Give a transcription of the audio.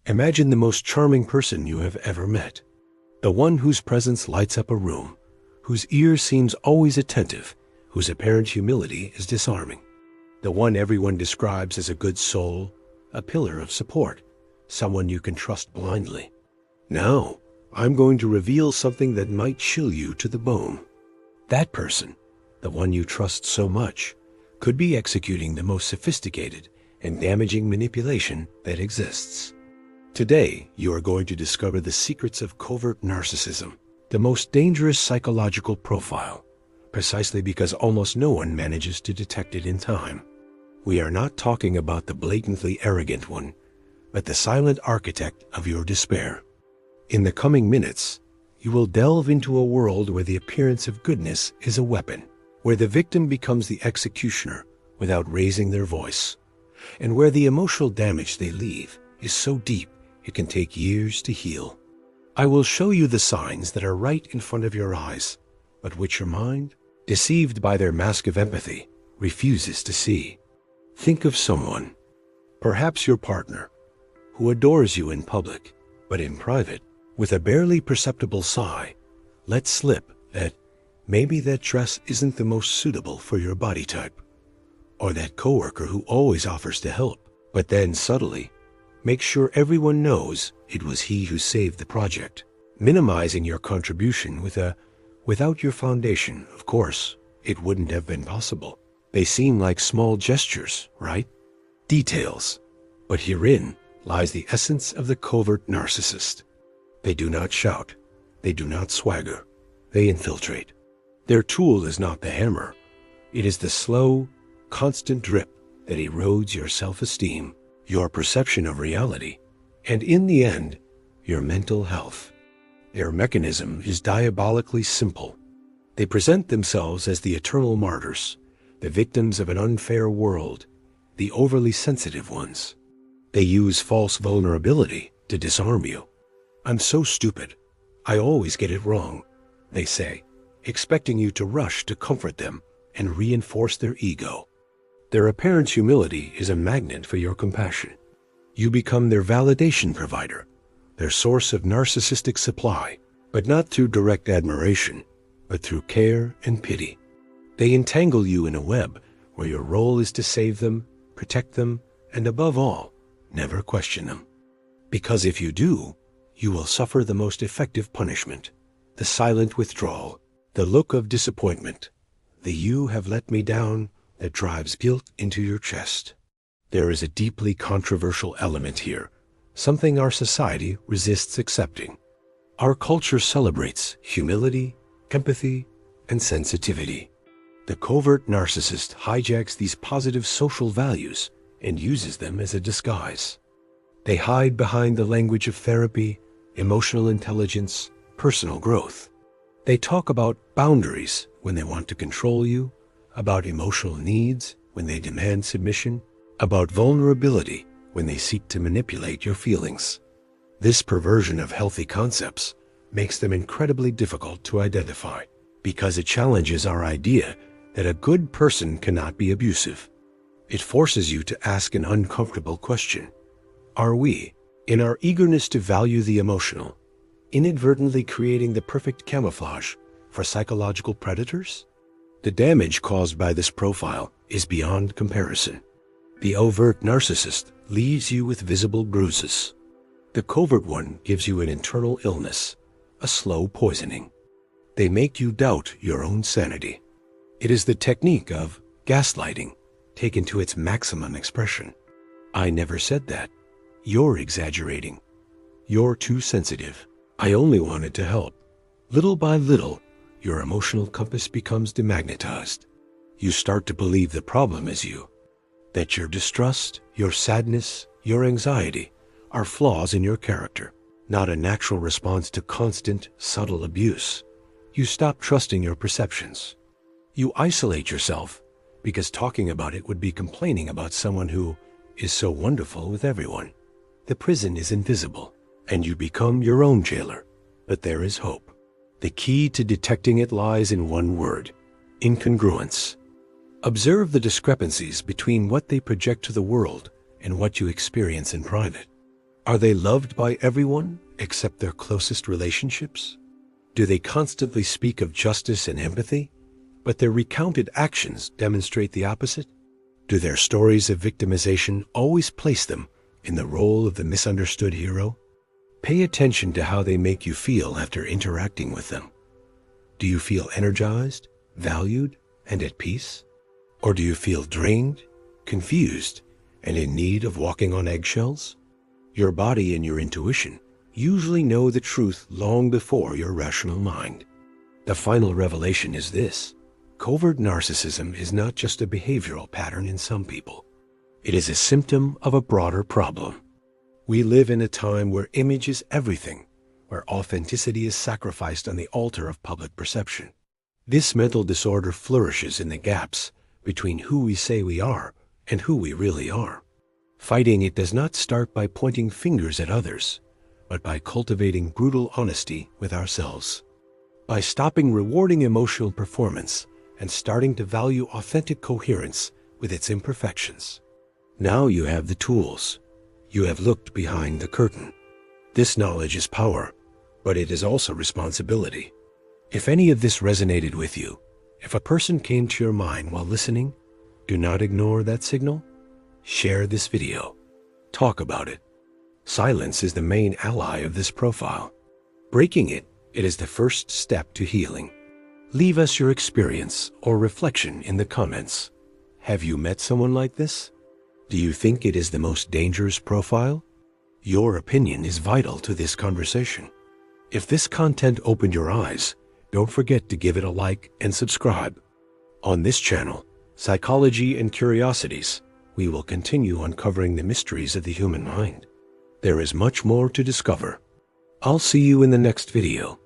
Imagine the most charming person you have ever met. The one whose presence lights up a room, whose ear seems always attentive, whose apparent humility is disarming. The one everyone describes as a good soul, a pillar of support, someone you can trust blindly. Now, I'm going to reveal something that might chill you to the bone. That person, the one you trust so much, could be executing the most sophisticated and damaging manipulation that exists. Today, you are going to discover the secrets of covert narcissism, the most dangerous psychological profile, precisely because almost no one manages to detect it in time. We are not talking about the blatantly arrogant one, but the silent architect of your despair. In the coming minutes, you will delve into a world where the appearance of goodness is a weapon, where the victim becomes the executioner without raising their voice, and where the emotional damage they leave is so deep it can take years to heal. I will show you the signs that are right in front of your eyes, but which your mind, deceived by their mask of empathy, refuses to see. Think of someone, perhaps your partner, who adores you in public, but in private, with a barely perceptible sigh, let slip that maybe that dress isn't the most suitable for your body type, or that coworker who always offers to help, but then subtly make sure everyone knows it was he who saved the project, minimizing your contribution without your foundation, of course, it wouldn't have been possible. They seem like small gestures, right? Details. But herein lies the essence of the covert narcissist. They do not shout. They do not swagger. They infiltrate. Their tool is not the hammer. It is the slow, constant drip that erodes your self-esteem, your perception of reality, and in the end, your mental health. Their mechanism is diabolically simple. They present themselves as the eternal martyrs, the victims of an unfair world, the overly sensitive ones. They use false vulnerability to disarm you. I'm so stupid. I always get it wrong, they say, expecting you to rush to comfort them and reinforce their ego. Their apparent humility is a magnet for your compassion. You become their validation provider, their source of narcissistic supply, but not through direct admiration, but through care and pity. They entangle you in a web where your role is to save them, protect them, and above all, never question them. Because if you do, you will suffer the most effective punishment, the silent withdrawal, the look of disappointment, the "you have let me down" that drives guilt into your chest. There is a deeply controversial element here, something our society resists accepting. Our culture celebrates humility, empathy, and sensitivity. The covert narcissist hijacks these positive social values and uses them as a disguise. They hide behind the language of therapy, emotional intelligence, personal growth. They talk about boundaries when they want to control you, about emotional needs when they demand submission, about vulnerability when they seek to manipulate your feelings. This perversion of healthy concepts makes them incredibly difficult to identify because it challenges our idea that a good person cannot be abusive. It forces you to ask an uncomfortable question. Are we, in our eagerness to value the emotional, inadvertently creating the perfect camouflage for psychological predators? The damage caused by this profile is beyond comparison. The overt narcissist leaves you with visible bruises. The covert one gives you an internal illness, a slow poisoning. They make you doubt your own sanity. It is the technique of gaslighting taken to its maximum expression. I never said that. You're exaggerating. You're too sensitive. I only wanted to help. Little by little, your emotional compass becomes demagnetized. You start to believe the problem is you, that your distrust, your sadness, your anxiety are flaws in your character, not a natural response to constant, subtle abuse. You stop trusting your perceptions. You isolate yourself because talking about it would be complaining about someone who is so wonderful with everyone. The prison is invisible, and you become your own jailer. But there is hope. The key to detecting it lies in one word: incongruence. Observe the discrepancies between what they project to the world and what you experience in private. Are they loved by everyone except their closest relationships? Do they constantly speak of justice and empathy, but their recounted actions demonstrate the opposite? Do their stories of victimization always place them in the role of the misunderstood hero? Pay attention to how they make you feel after interacting with them. Do you feel energized, valued, and at peace? Or do you feel drained, confused, and in need of walking on eggshells? Your body and your intuition usually know the truth long before your rational mind. The final revelation is this: covert narcissism is not just a behavioral pattern in some people. It is a symptom of a broader problem. We live in a time where image is everything, where authenticity is sacrificed on the altar of public perception. This mental disorder flourishes in the gaps between who we say we are and who we really are. Fighting it does not start by pointing fingers at others, but by cultivating brutal honesty with ourselves. By stopping rewarding emotional performance and starting to value authentic coherence with its imperfections. Now you have the tools. You have looked behind the curtain. This knowledge is power, but it is also responsibility. If any of this resonated with you, if a person came to your mind while listening, do not ignore that signal. Share this video. Talk about it. Silence is the main ally of this profile. Breaking it is the first step to healing. Leave us your experience or reflection in the comments. Have you met someone like this? Do you think it is the most dangerous profile? Your opinion is vital to this conversation. If this content opened your eyes, don't forget to give it a like and subscribe. On this channel, Psychology and Curiosities, we will continue uncovering the mysteries of the human mind. There is much more to discover. I'll see you in the next video.